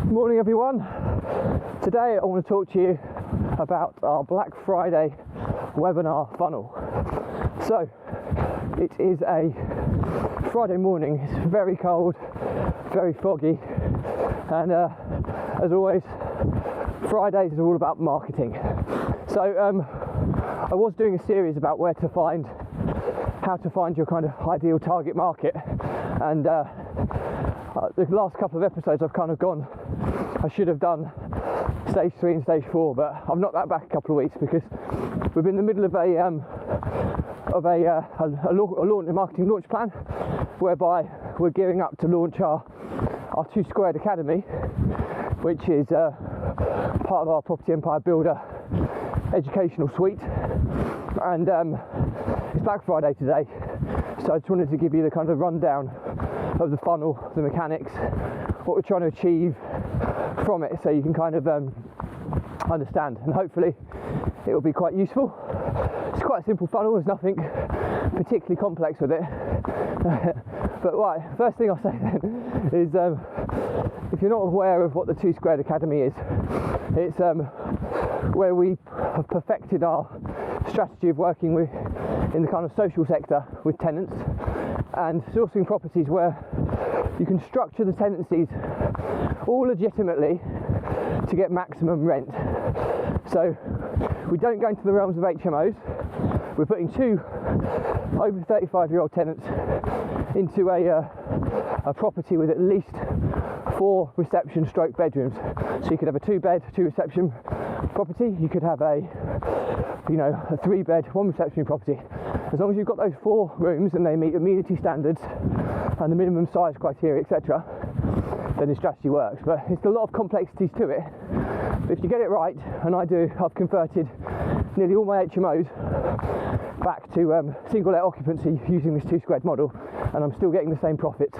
Morning everyone. Today I want to talk to you about our Black Friday webinar funnel. So it is a Friday morning, it's very cold, very foggy, and as always Fridays is all about marketing. So I was doing a series about how to find your kind of ideal target market, and the last couple of episodes I've kind of gone, I should have done stage 3 and stage 4, but I've knocked that back a couple of weeks because we've been in the middle of a marketing launch plan, whereby we're gearing up to launch our 2 Squared Academy, which is part of our Property Empire Builder educational suite, and it's Black Friday today, so I just wanted to give you the kind of rundown of the funnel, the mechanics, what we're trying to achieve from it, so you can kind of understand, and hopefully it will be quite useful. It's quite a simple funnel, there's nothing particularly complex with it. But right, first thing I'll say then is if you're not aware of what the 2 Squared Academy is, it's where we have perfected our strategy of working with in the kind of social sector with tenants and sourcing properties where you can structure the tenancies all legitimately to get maximum rent. So we don't go into the realms of HMOs. We're putting 2 over 35-year-old tenants into a property with at least 4 reception stroke bedrooms. So you could have a 2-bed, 2 reception property. You could have a 3-bed, 1 reception property. As long as you've got those 4 rooms and they meet amenity standards and the minimum size criteria, etc., then the strategy works. But it's a lot of complexities to it. But if you get it right, and I've converted nearly all my HMOs back to single let occupancy using this 2 Squared model, and I'm still getting the same profits.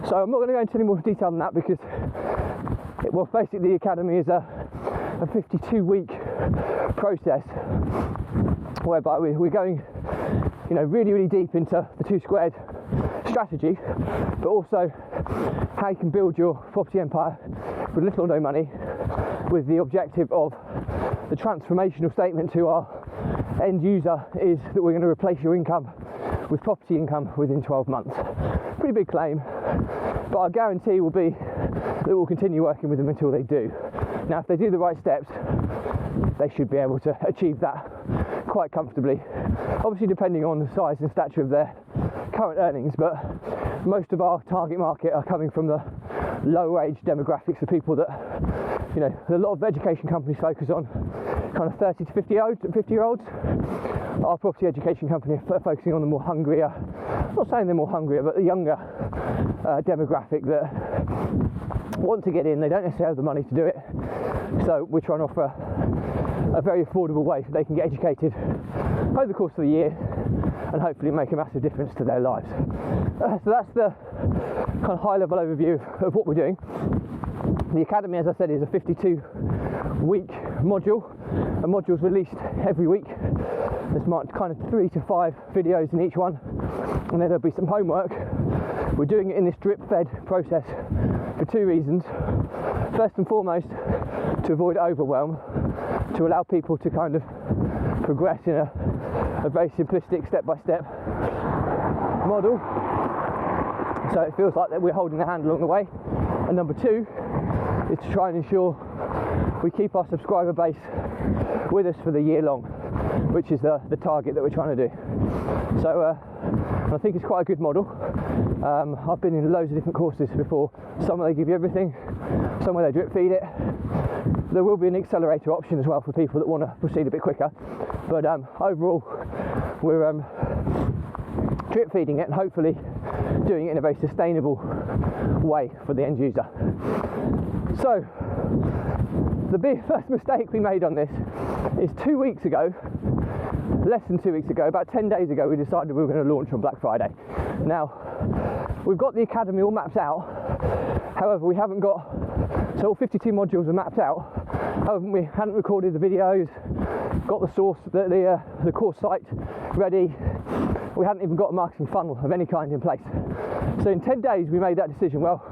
So I'm not going to go into any more detail than that because, basically the Academy is a 52-week process whereby we're going, really, really deep into the 2 Squared strategy, but also how you can build your property empire with little or no money, with the objective of the transformational statement to our end user is that we're going to replace your income with property income within 12 months. Pretty big claim, but our guarantee will be that we'll continue working with them until they do. Now, if they do the right steps, they should be able to achieve that quite comfortably, obviously depending on the size and stature of their current earnings, but most of our target market are coming from the low wage demographics of people that, a lot of education companies focus on kind of 30 to 50-year-olds. Our property education company are focusing on the more hungrier, I'm not saying they're more hungrier, but the younger demographic that want to get in. They don't necessarily have the money to do it, so we're trying to offer a very affordable way so they can get educated over the course of the year and hopefully make a massive difference to their lives. So that's the kind of high-level overview of what we're doing. The Academy, as I said, is a 52-week module. A module's released every week. There's kind of 3 to 5 videos in each one, and then there'll be some homework. We're doing it in this drip-fed process for 2 reasons. First and foremost, to avoid overwhelm, to allow people to kind of progress in a very simplistic step-by-step model, so it feels like that we're holding the hand along the way. And number 2 is to try and ensure we keep our subscriber base with us for the year long, which is the target that we're trying to do. So I think it's quite a good model. I've been in loads of different courses before. Some where they give you everything, some where they drip feed it. There will be an accelerator option as well for people that want to proceed a bit quicker, but overall we're drip feeding it and hopefully doing it in a very sustainable way for the end user. So the first mistake we made on this is 2 weeks ago, less than 2 weeks ago, about 10 days ago, we decided we were going to launch on Black Friday. Now, we've got the Academy all mapped out, however we haven't got, so all 52 modules are mapped out, however we hadn't recorded the videos, got the source, the course site ready, we hadn't even got a marketing funnel of any kind in place. So in 10 days we made that decision, well,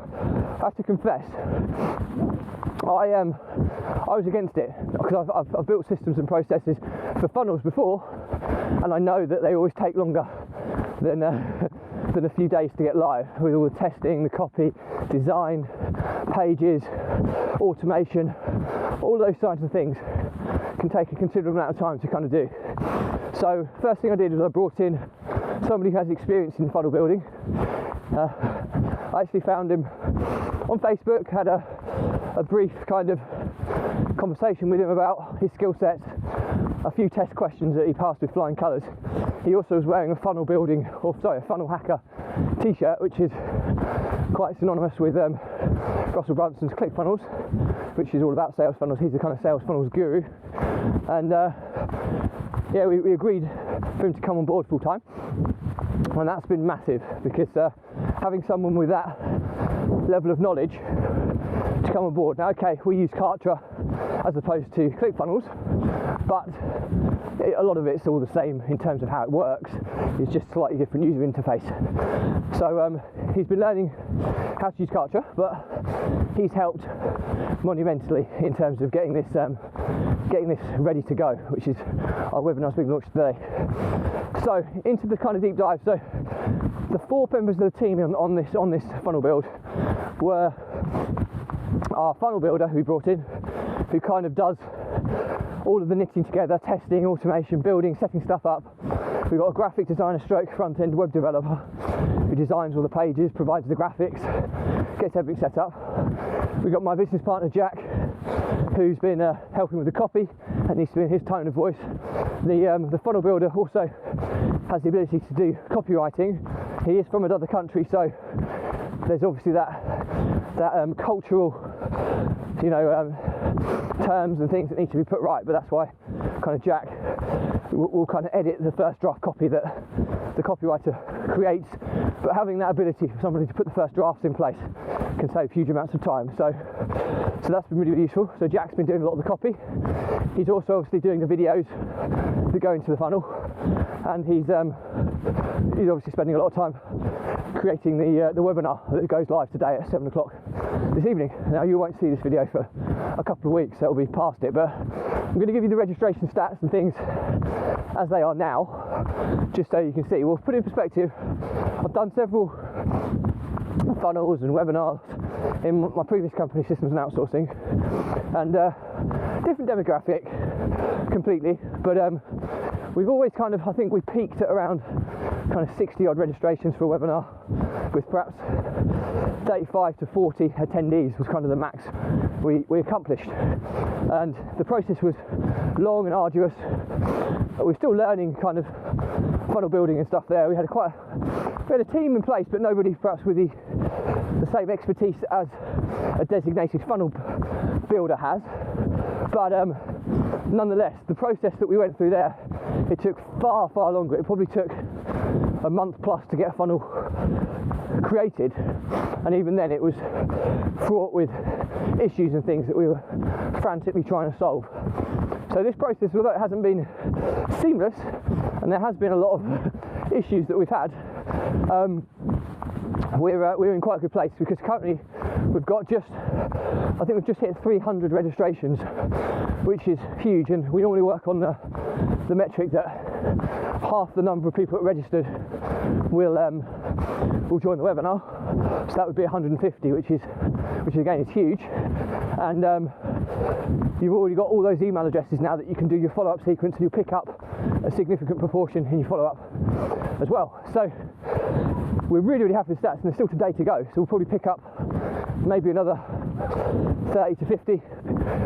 I have to confess, I was against it because I've built systems and processes for funnels before, and I know that they always take longer than a few days to get live, with all the testing, the copy, design, pages, automation, all those kinds of things can take a considerable amount of time to kind of do. So first thing I did was I brought in somebody who has experience in funnel building. I actually found him on Facebook, had a brief kind of conversation with him about his skill sets, a few test questions that he passed with flying colours. He also was wearing a funnel hacker t-shirt, which is quite synonymous with Russell Brunson's ClickFunnels, which is all about sales funnels. He's the kind of sales funnels guru. And yeah, we agreed for him to come on board full time, and that's been massive because having someone with that level of knowledge to come on board. Now, okay, we use Kartra as opposed to ClickFunnels, but a lot of it's all the same in terms of how it works. It's just slightly different user interface. So he's been learning how to use Kartra, but he's helped monumentally in terms of getting this ready to go, which is our webinar's being launched today. So into the kind of deep dive. So the 4 members of the team on this funnel build were our funnel builder who we brought in, who kind of does all of the knitting together, testing, automation, building, setting stuff up. We've got a graphic designer stroke front-end web developer who designs all the pages, provides the graphics, gets everything set up. We've got my business partner Jack, who's been helping with the copy and needs to be in his tone of voice. The funnel builder also has the ability to do copywriting. He is from another country, so there's obviously that cultural, terms and things that need to be put right, but that's why kind of Jack will kind of edit the first draft copy that the copywriter creates. But having that ability for somebody to put the first drafts in place can save huge amounts of time. So that's been really, really useful. So Jack's been doing a lot of the copy. He's also obviously doing the videos that go into the funnel, and he's obviously spending a lot of time creating the webinar that goes live today at 7 o'clock this evening. Now, you won't see this video for a couple of weeks, so it'll be past it, but I'm going to give you the registration stats and things as they are now, just so you can see. Well, put it in perspective, I've done several funnels and webinars in my previous company, Systems and Outsourcing, and different demographic completely, but we've always kind of, I think we peaked at around kind of 60 odd registrations for a webinar, with perhaps 35 to 40 attendees was kind of the max we accomplished. And the process was long and arduous. We're still learning kind of funnel building and stuff there. We had a team in place, but nobody perhaps with the same expertise as a designated funnel builder has. But nonetheless, the process that we went through there, it took far, far longer. It probably took a month plus to get a funnel created, and even then it was fraught with issues and things that we were frantically trying to solve. So this process, although it hasn't been seamless and there has been a lot of issues that we've had, we're in quite a good place, because currently we've got I think we've just hit 300 registrations, which is huge, and we normally work on the metric that half the number of people that registered will join the webinar. So that would be 150, which again is huge. And you've already got all those email addresses now that you can do your follow-up sequence, and you'll pick up a significant proportion in your follow-up as well. So we're really, really happy with stats, and there's still today to go. So we'll probably pick up maybe another 30 to 50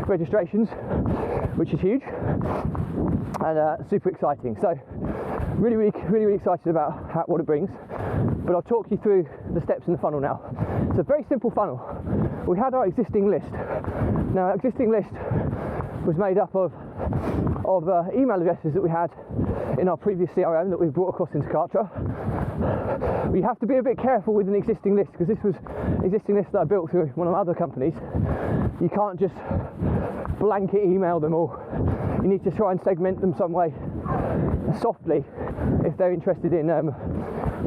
registrations, which is huge and super exciting. So really, really, really, really excited about what it brings. But I'll talk you through the steps in the funnel now. It's a very simple funnel. We had our existing list. Now, our existing list was made up of email addresses that we had in our previous CRM that we've brought across into Kartra. We have to be a bit careful with an existing list, because this was an existing list that I built through one of my other companies. You can't just blanket email them all. You need to try and segment them some way softly if they're interested in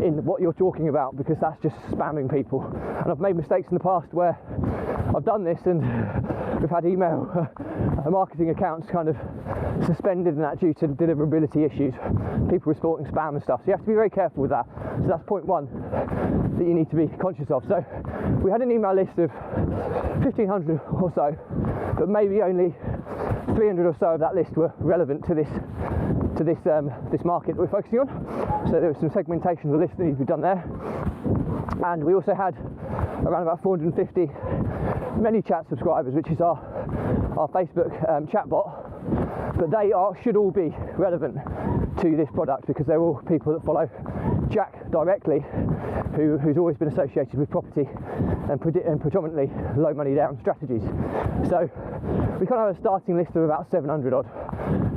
in what you're talking about, because that's just spamming people. And I've made mistakes in the past where I've done this and we've had email marketing accounts kind of suspended and that due to deliverability issues, people reporting spam and stuff. So you have to be very careful with that. So that's point one that you need to be conscious of. So we had an email list of 1,500 or so, but maybe only 300 or so of that list were relevant to this market that we're focusing on. So there was some segmentation of the list that needs to be done there. And we also had around about 450 ManyChat subscribers, which is our Facebook chatbot. But they should all be relevant to this product, because they're all people that follow Jack directly, who's always been associated with property and predominantly low money down strategies. So we kind of have a starting list of about 700 odd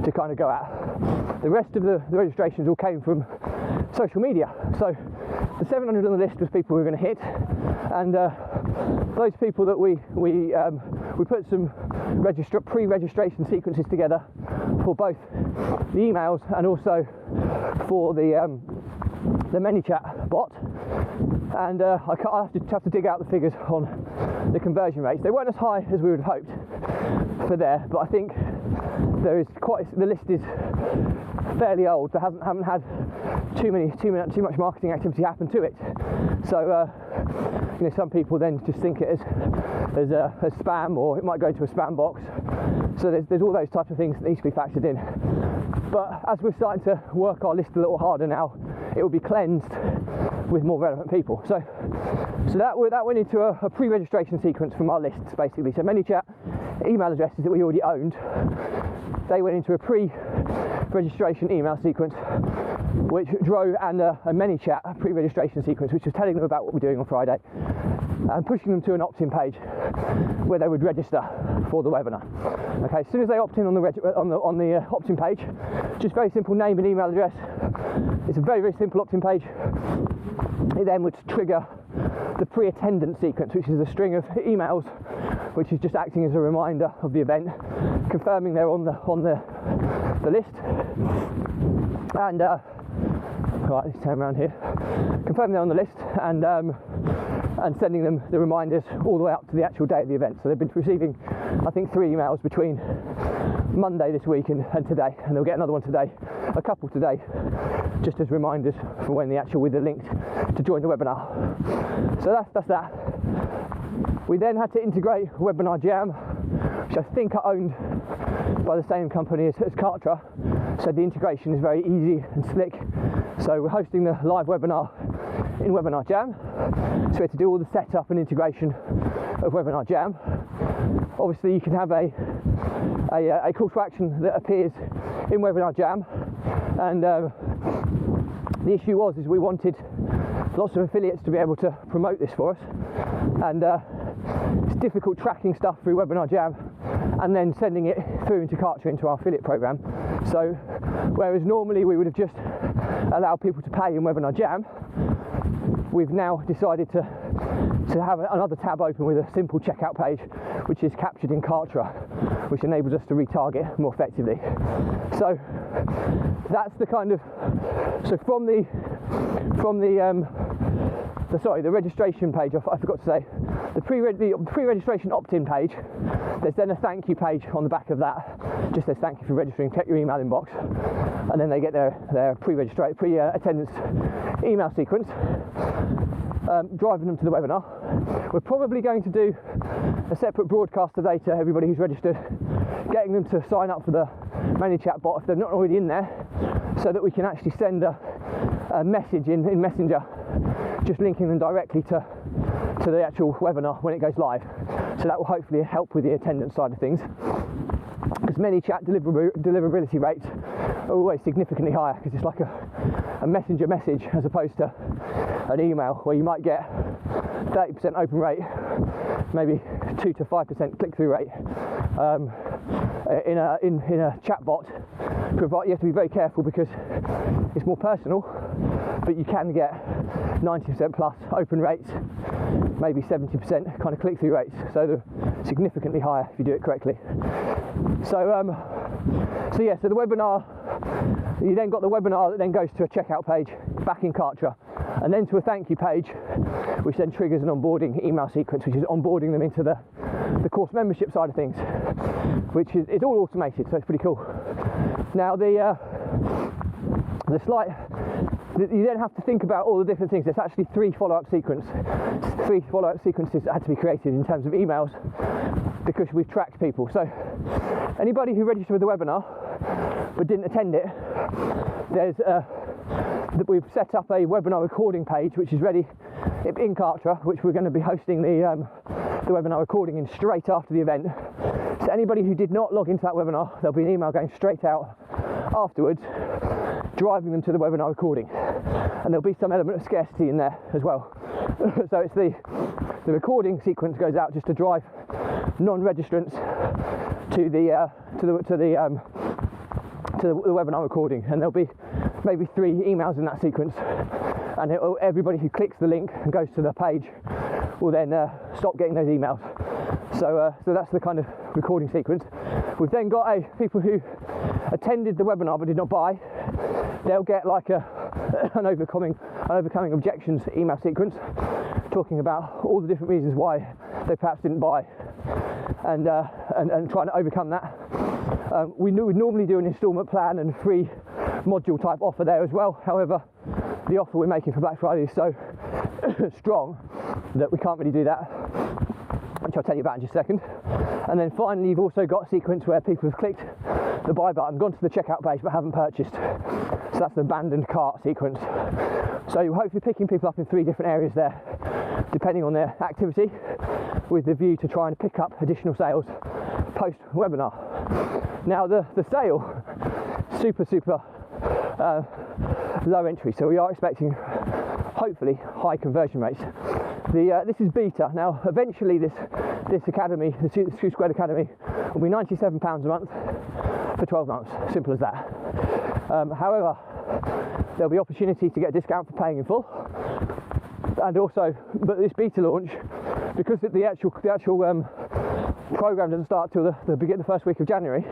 to kind of go at. The rest of the registrations all came from social media. So the 700 on the list was people we were going to hit, and those people that we put some pre-registration sequences together for both the emails and also for the ManyChat bot, and I have to dig out the figures on the conversion rates. They weren't as high as we would have hoped for there, but I think there is the list is fairly old. They haven't had too much marketing activity happen to it. So some people then just think it as spam, or it might go to a spam box. So there's all those types of things that need to be factored in. But as we're starting to work our list a little harder now, it will be cleansed with more relevant people. So that went into a pre-registration sequence from our lists, basically. So ManyChat email addresses that we already owned, they went into a pre-registration email sequence, which drove and a ManyChat pre-registration sequence, which was telling them about what we're doing on Friday and pushing them to an opt-in page where they would register for the webinar. Okay, as soon as they opt in on the opt-in page, just very simple name and email address. It's a very, very simple opt-in page. It then would trigger the pre-attendance sequence, which is a string of emails, which is just acting as a reminder of the event, confirming they're on the list, and right, let's turn around here, confirming they're on the list, and sending them the reminders all the way up to the actual day of the event. So they've been receiving, I think, 3 emails between Monday this week and today, and they'll get another one today, a couple today, just as reminders for when with the link to join the webinar. So that's that. We then had to integrate Webinar Jam, which I think are owned by the same company as Kartra. So the integration is very easy and slick. So we're hosting the live webinar in Webinar Jam. So we had to do all the setup and integration of Webinar Jam. Obviously you can have a call to action that appears in Webinar Jam, and the issue was we wanted lots of affiliates to be able to promote this for us, and it's difficult tracking stuff through Webinar Jam and then sending it through into Kartra into our affiliate program. So whereas normally we would have just allowed people to pay in Webinar Jam, we've now decided to have another tab open with a simple checkout page, which is captured in Kartra, which enables us to retarget more effectively. So that's the kind of, so from the registration page, I forgot to say, the pre-registration opt-in page, there's then a thank you page on the back of that, just says thank you for registering, check your email inbox, and then they get their pre-attendance email sequence, driving them to the webinar. We're probably going to do a separate broadcast today to everybody who's registered, getting them to sign up for the ManyChat bot if they're not already in there, so that we can actually send a message in Messenger, just linking them directly to the actual webinar when it goes live. So that will hopefully help with the attendance side of things, because ManyChat deliverability rates are always significantly higher, because it's like a messenger message as opposed to an email where you might get 30% open rate, maybe 2 to 5% click-through rate. In a chatbot, you have to be very careful because it's more personal, but you can get 90% plus open rates, maybe 70% kind of click-through rates, so they're significantly higher if you do it correctly. So the webinar, you then got the webinar that then goes to a checkout page back in Kartra, and then to a thank you page, which then triggers an onboarding email sequence, which is onboarding them into the course membership side of things, which is it's all automated, so it's pretty cool. Now the slight, you then have to think about all the different things. There's actually three follow-up sequences that had to be created in terms of emails, because we've tracked people. So anybody who registered with the webinar but didn't attend it, we've set up a webinar recording page which is ready in Kartra, which we're going to be hosting the webinar recording in straight after the event. So anybody who did not log into that webinar, there'll be an email going straight out afterwards driving them to the webinar recording, and there'll be some element of scarcity in there as well. So it's the recording sequence goes out just to drive non-registrants to the webinar recording, and there'll be maybe 3 emails in that sequence, and everybody who clicks the link and goes to the page will then stop getting those emails. So that's the kind of recording sequence. We've then got people who attended the webinar but did not buy. They'll get like an overcoming objections email sequence, talking about all the different reasons why they perhaps didn't buy, and trying to overcome that. We normally do an instalment plan and free module type offer there as well. However, the offer we're making for Black Friday is so strong that we can't really do that, which I'll tell you about in just a second. And then finally, you've also got a sequence where people have clicked the buy button, gone to the checkout page but haven't purchased. So that's the abandoned cart sequence. So you're hopefully picking people up in 3 different areas there, depending on their activity, with the view to try and pick up additional sales post webinar. Now the sale, super low entry, so we are expecting hopefully high conversion rates. This is beta. Now eventually this academy, the Q Squared Academy, will be £97 a month for 12 months, simple as that. However, there'll be opportunity to get a discount for paying in full, and also, but this beta launch, because the actual program doesn't start till the first week of January,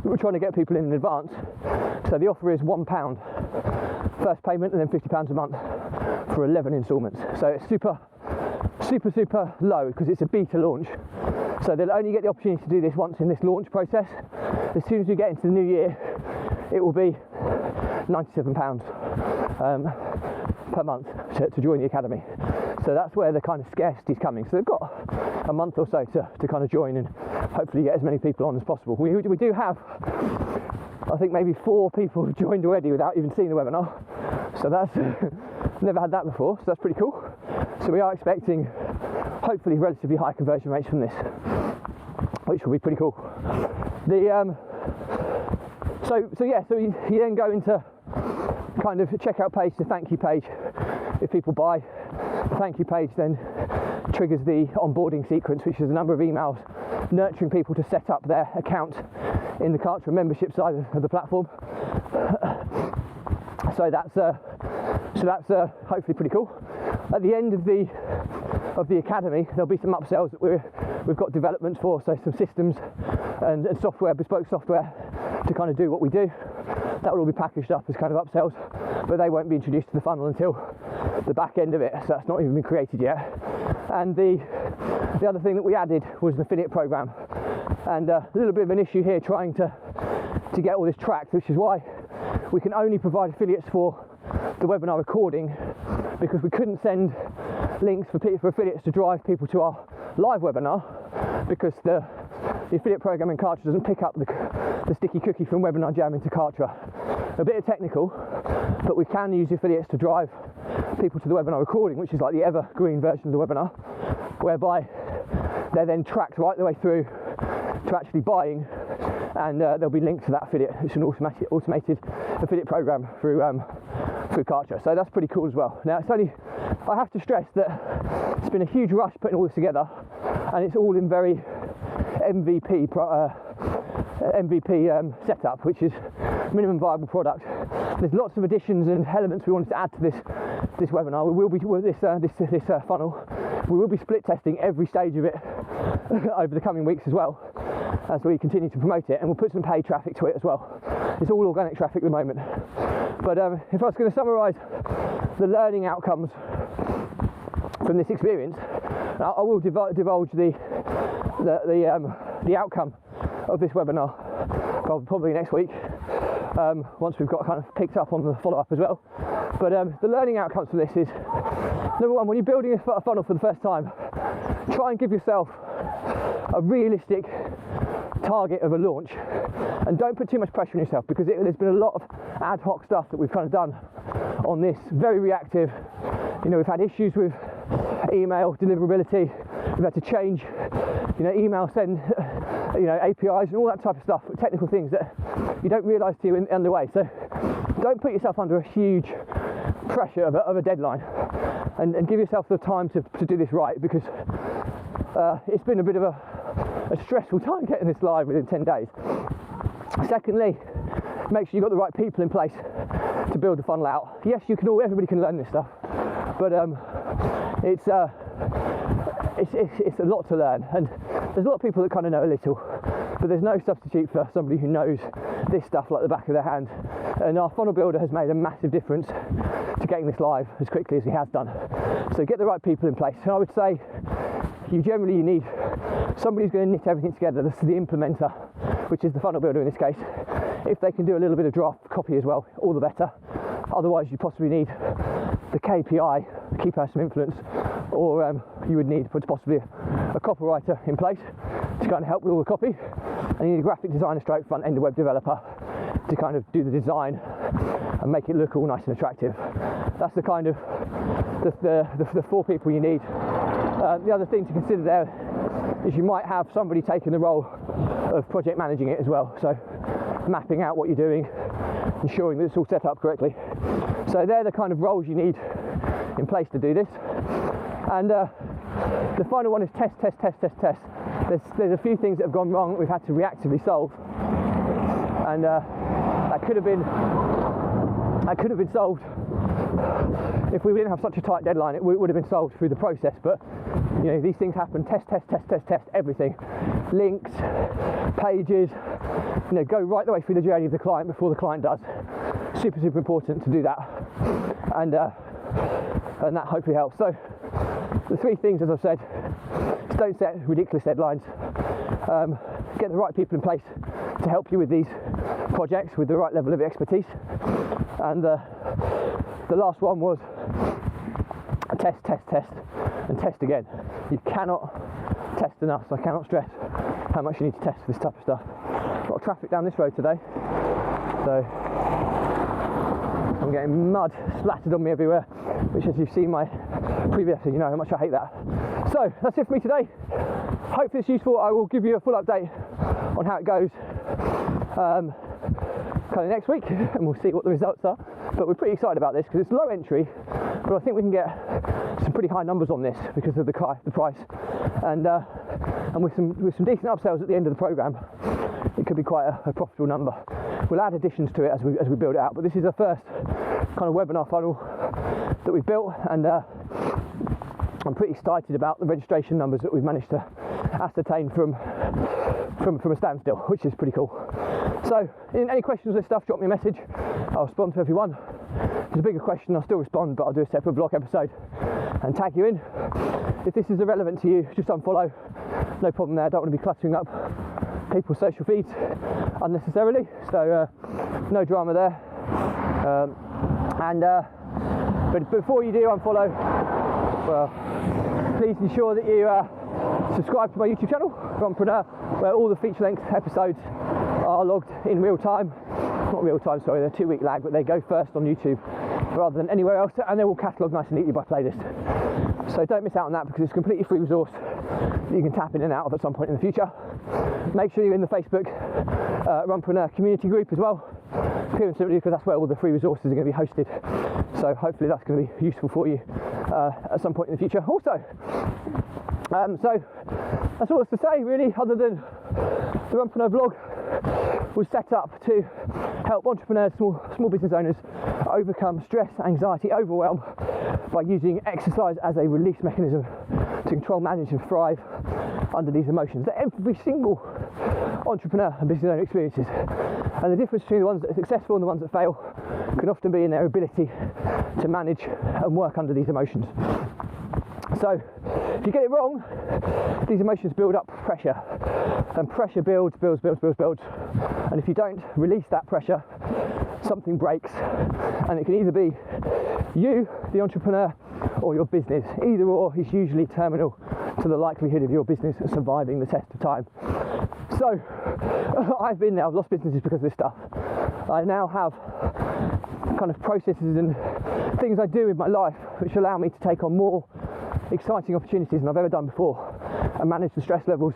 we're trying to get people in advance. So the offer is £1 first payment and then £50 a month for 11 instalments. So it's super low because it's a beta launch. So they'll only get the opportunity to do this once in this launch process. As soon as we get into the new year, it will be £97 per month to join the academy. So that's where the kind of scarcity is coming. So they've got a month or so to kind of join and hopefully get as many people on as possible. We do have, I think, maybe 4 people who've joined already without even seeing the webinar. So that's never had that before. So that's pretty cool. So we are expecting hopefully relatively high conversion rates from this, which will be pretty cool. So you then go into kind of checkout page to thank you page if people buy. The thank you page then triggers the onboarding sequence, which is a number of emails nurturing people to set up their account in the Kartra membership side of the platform. So that's hopefully pretty cool. At the end of the academy, there'll be some upsells that we've got developments for, so some systems and software, bespoke software to kind of do what we do. That will all be packaged up as kind of upsells, but they won't be introduced to the funnel until the back end of it, so that's not even been created yet. And the other thing that we added was an affiliate program, and a little bit of an issue here trying to get all this tracked, which is why we can only provide affiliates for the webinar recording, because we couldn't send links for affiliates to drive people to our live webinar, because the affiliate program in Kartra doesn't pick up the sticky cookie from Webinar Jam into Kartra. A bit of technical, but we can use affiliates to drive people to the webinar recording, which is like the evergreen version of the webinar, whereby they're then tracked right the way through to actually buying, and there'll be linked to that affiliate. It's an automated affiliate program through Kartra, so that's pretty cool as well. Now I have to stress that it's been a huge rush putting all this together, and it's all in very MVP setup, which is minimum viable product. There's lots of additions and elements we wanted to add to this webinar. We will be this funnel. We will be split testing every stage of it over the coming weeks as well, as we continue to promote it, and we'll put some paid traffic to it as well. It's all organic traffic at the moment, But if I was going to summarise the learning outcomes from this experience, I will divulge the outcome of this webinar probably next week, once we've got kind of picked up on the follow-up as well. But the learning outcomes from this is, number one, when you're building a funnel for the first time, try and give yourself a realistic target of a launch, and don't put too much pressure on yourself, because there's been a lot of ad hoc stuff that we've kind of done on this, very reactive. You know, we've had issues with email deliverability, we've had to change, you know, email send, you know, APIs and all that type of stuff, technical things that you don't realise till you're underway. So don't put yourself under a huge pressure of a deadline, and give yourself the time to do this right, because it's been a bit of a stressful time getting this live within 10 days. Secondly, make sure you've got the right people in place to build the funnel out. Yes, everybody can learn this stuff, but it's a lot to learn, and there's a lot of people that kind of know a little, but there's no substitute for somebody who knows this stuff like the back of their hand. And our funnel builder has made a massive difference to getting this live as quickly as he has done. So get the right people in place, and I would say you need somebody who's going to knit everything together. This is the implementer, which is the funnel builder in this case. If they can do a little bit of draft copy as well, all the better. Otherwise, you possibly need the KPI, key person influence, or you would need possibly a copywriter in place to kind of help with all the copy, and you need a graphic designer stroke front end web developer to kind of do the design and make it look all nice and attractive. That's the kind of the four people you need. The other thing to consider there is you might have somebody taking the role of project managing it as well, so mapping out what you're doing, ensuring that it's all set up correctly. So they're the kind of roles you need in place to do this. And the final one is test. There's a few things that have gone wrong that we've had to reactively solve, and that could have been solved if we didn't have such a tight deadline. It would have been solved through the process, but you know, these things happen. Test everything, links, pages, you know, go right the way through the journey of the client before the client does. Super important to do that, and that hopefully helps. So the three things, as I've said, is don't set ridiculous deadlines, get the right people in place to help you with these projects with the right level of expertise, and the last one was test and test again. You cannot test enough, so I cannot stress how much you need to test this type of stuff. A lot of traffic down this road today, so I'm getting mud splattered on me everywhere, which, as you've seen my previous, you know how much I hate that. So that's it for me today. Hopefully it's useful. I will give you a full update on how it goes kind of next week, and we'll see what the results are. But we're pretty excited about this because it's low entry, but I think we can get some pretty high numbers on this because of the price, and with some decent upsells at the end of the program, it could be quite a profitable number. We'll add additions to it as we build it out, but this is the first kind of webinar funnel that we've built, and I'm pretty excited about the registration numbers that we've managed to ascertain from a standstill, which is pretty cool. So any questions on this stuff, drop me a message. I'll respond to everyone. If there's a bigger question, I'll still respond, but I'll do a separate blog episode and tag you in. If this is irrelevant to you, just unfollow. No problem there. I don't want to be cluttering up people's social feeds unnecessarily, so no drama there. But before you do unfollow, well, please ensure that you subscribe to my YouTube channel, Runpreneur, where all the feature-length episodes are logged in real time. Not real time, sorry, they're 2-week lag, but they go first on YouTube rather than anywhere else, and they're all catalogued nice and neatly by playlist. So don't miss out on that, because it's a completely free resource that you can tap in and out of at some point in the future. Make sure you're in the Facebook Runpreneur community group as well, pure and simply because that's where all the free resources are going to be hosted. So hopefully that's going to be useful for you at some point in the future also. So that's all to say really, other than the Runpreneur blog was set up to help entrepreneurs, small business owners overcome stress, anxiety, overwhelm by using exercise as a release mechanism to control, manage and thrive under these emotions that every single entrepreneur and business owner experiences. And the difference between the ones that are successful and the ones that fail can often be in their ability to manage and work under these emotions. So if you get it wrong, these emotions build up pressure, and pressure builds. And if you don't release that pressure, something breaks, and it can either be you, the entrepreneur, or your business. Either or is usually terminal to the likelihood of your business surviving the test of time. So I've been there, I've lost businesses because of this stuff. I now have kind of processes and things I do in my life which allow me to take on more exciting opportunities than I've ever done before, and manage the stress levels,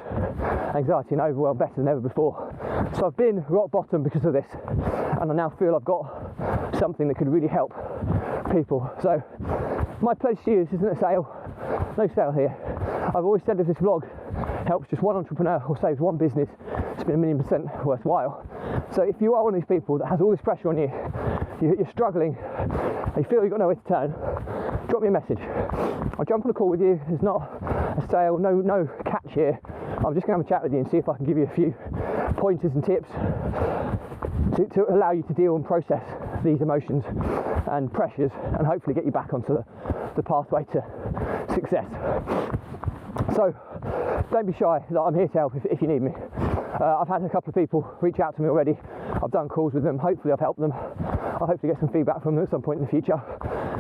anxiety and overwhelm better than ever before. So I've been rock bottom because of this, and I now feel I've got something that could really help people. So my pledge to you, this isn't a sale, no sale here. I've always said if this vlog helps just one entrepreneur or saves one business, it's been 1,000,000% worthwhile. So if you are one of these people that has all this pressure on you, you're struggling, and you feel you've got nowhere to turn, drop me a message. I'll jump on a call with you. There's not a sale, no catch here. I'm just going to have a chat with you and see if I can give you a few pointers and tips to allow you to deal and process these emotions and pressures, and hopefully get you back onto the pathway to success. So don't be shy, I'm here to help if you need me. I've had a couple of people reach out to me already. I've done calls with them. Hopefully I've helped them. I'll hopefully get some feedback from them at some point in the future.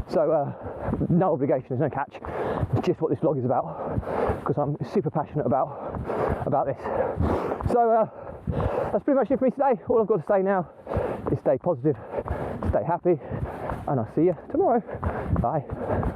So no obligation, there's no catch. It's just what this vlog is about, because I'm super passionate about this. So that's pretty much it for me today. All I've got to say now is stay positive, stay happy, and I'll see you tomorrow. Bye.